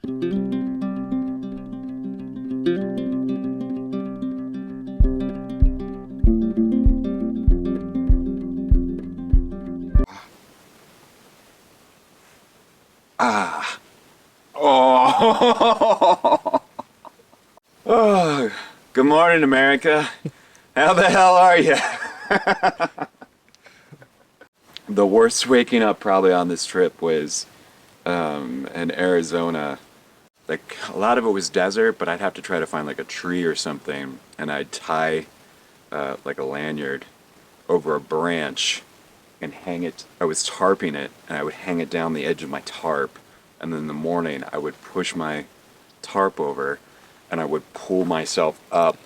Ah. Oh. Oh. Good morning, America. How the hell are you? The worst waking up probably on this trip was in Arizona. Like, a lot of it was desert, but I'd have to try to find like a tree or something, and I'd tie like a lanyard over a branch and hang it. I was tarping it, and I would hang it down the edge of my tarp, and then in the morning I would push my tarp over and I would pull myself up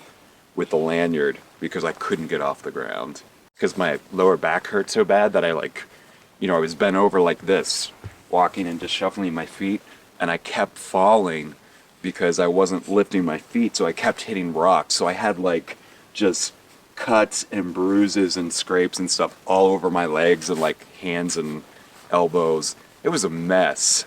with the lanyard because I couldn't get off the ground because my lower back hurt so bad that I I was bent over like this, walking and just shuffling my feet, and I kept falling because I wasn't lifting my feet, so I kept hitting rocks. So I had like just cuts and bruises and scrapes and stuff all over my legs and like hands and elbows. It was a mess.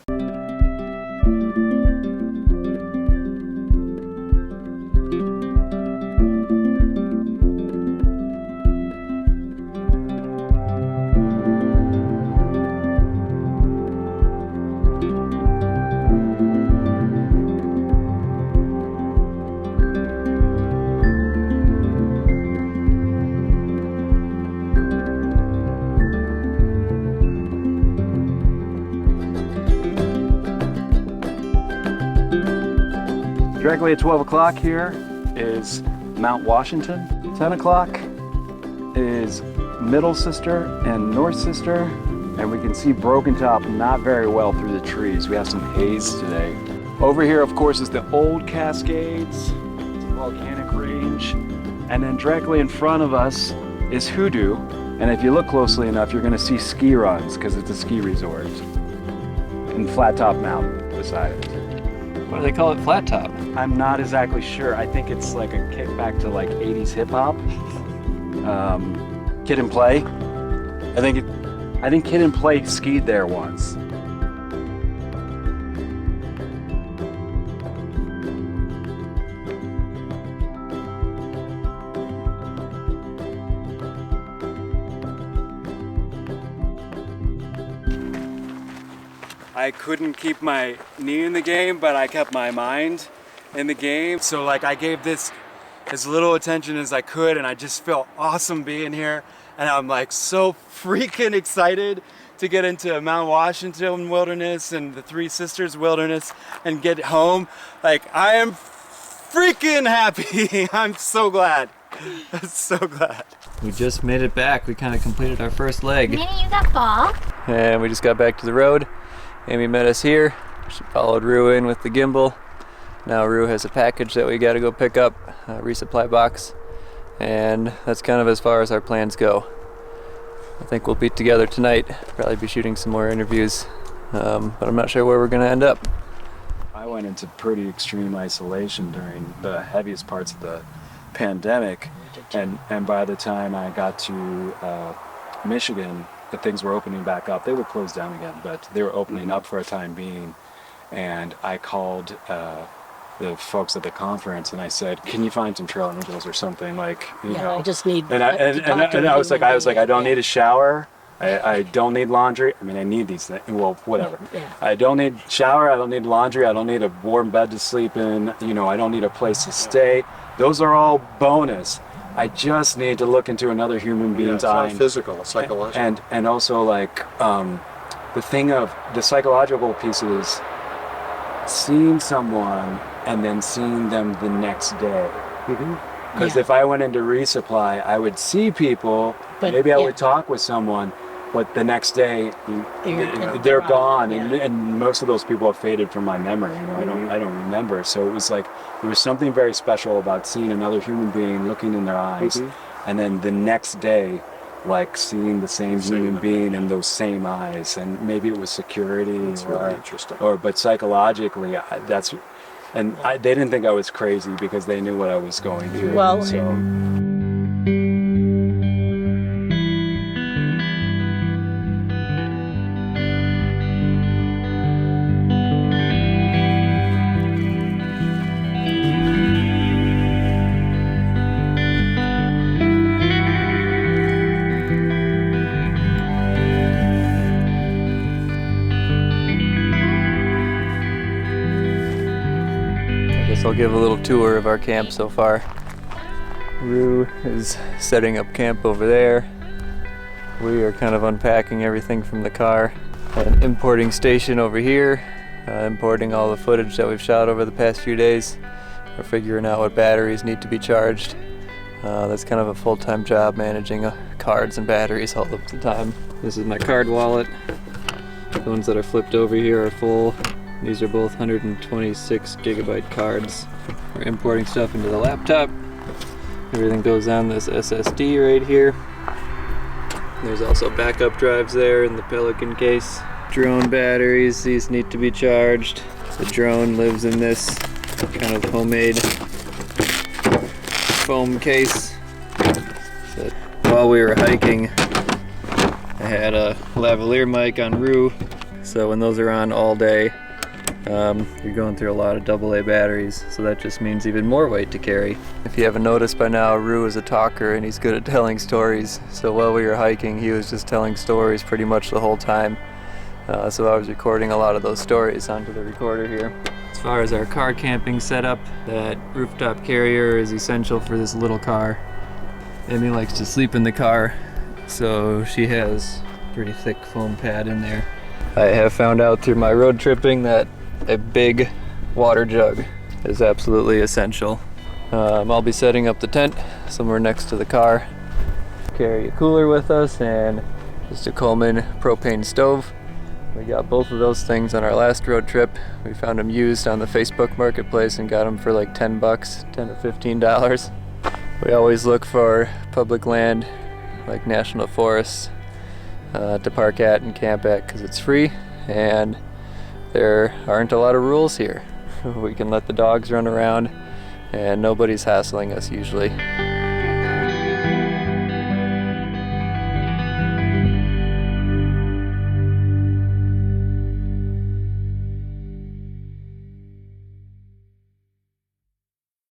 Directly at 12 o'clock here is Mount Washington. 10 o'clock is Middle Sister and North Sister, and we can see Broken Top not very well through the trees. We have some haze today. Over here, of course, is the old Cascades. It's a volcanic range. And then directly in front of us is Hoodoo. And if you look closely enough, you're gonna see ski runs because it's a ski resort. And Flat Top Mountain beside it. Why do they call it Flat Top? I'm not exactly sure. I think it's like a kickback to like 80s hip hop. Kid and Play. I think Kid and Play skied there once. I couldn't keep my knee in the game, but I kept my mind in the game. So like I gave this as little attention as I could, and I just felt awesome being here. And I'm like so freaking excited to get into Mount Washington Wilderness and the Three Sisters Wilderness and get home. Like I am freaking happy. I'm so glad. I'm so glad. We just made it back. We kind of completed our first leg. Minnie, you got ball? And we just got back to the road. Amy met us here. She followed Rue in with the gimbal. Now Rue has a package that we got to go pick up, a resupply box, and that's kind of as far as our plans go. I think we'll be together tonight, probably be shooting some more interviews, but I'm not sure where we're going to end up. I went into pretty extreme isolation during the heaviest parts of the pandemic, and by the time I got to Michigan, the things were opening back up. They were closed down again, but they were opening up for a time being. And I called the folks at the conference and I said, "Can you find some trail angels or something like, you know?" I just need. And I was like, I don't need a shower. I don't need laundry. I mean, I need these things. Well, whatever. Yeah. I don't need shower. I don't need laundry. I don't need a warm bed to sleep in. You know, I don't need a place to stay. Those are all bonus. I just need to look into another human being's eye. It's not physical, it's psychological. And also like the thing of the psychological piece is seeing someone and then seeing them the next day. Because if I went into resupply, I would see people, But, maybe I yeah. would talk with someone, but the next day they're They're gone, yeah. and most of those people have faded from my memory. You know, I don't remember. So it was like there was something very special about seeing another human being, looking in their eyes, and then the next day, like seeing the same human being in those same eyes, and maybe it was security, That's really interesting. but psychologically, that's. And they didn't think I was crazy because they knew what I was going through. Well, so. So I'll give a little tour of our camp so far. Rue is setting up camp over there. We are kind of unpacking everything from the car. An importing station over here, importing all the footage that we've shot over the past few days. We're figuring out what batteries need to be charged. That's kind of a full-time job, managing cards and batteries all of the time. This is my card wallet. The ones that are flipped over here are full. These are both 126 gigabyte cards. We're importing stuff into the laptop. Everything goes on this SSD right here. There's also backup drives there in the Pelican case. Drone batteries, these need to be charged. The drone lives in this kind of homemade foam case. So while we were hiking, I had a lavalier mic on Rue, so when those are on all day, you're going through a lot of AA batteries, so that just means even more weight to carry. If you haven't noticed by now, Rue is a talker and he's good at telling stories. So while we were hiking, he was just telling stories pretty much the whole time. So I was recording a lot of those stories onto the recorder here. As far as our car camping setup, that rooftop carrier is essential for this little car. Amy likes to sleep in the car, so she has a pretty thick foam pad in there. I have found out through my road tripping that a big water jug is absolutely essential. I'll be setting up the tent somewhere next to the car. Carry a cooler with us and just a Coleman propane stove. We got both of those things on our last road trip. We found them used on the Facebook marketplace and got them for like 10 bucks, $10 or $15. We always look for public land like national forests to park at and camp at because it's free and there aren't a lot of rules here. We can let the dogs run around and nobody's hassling us usually.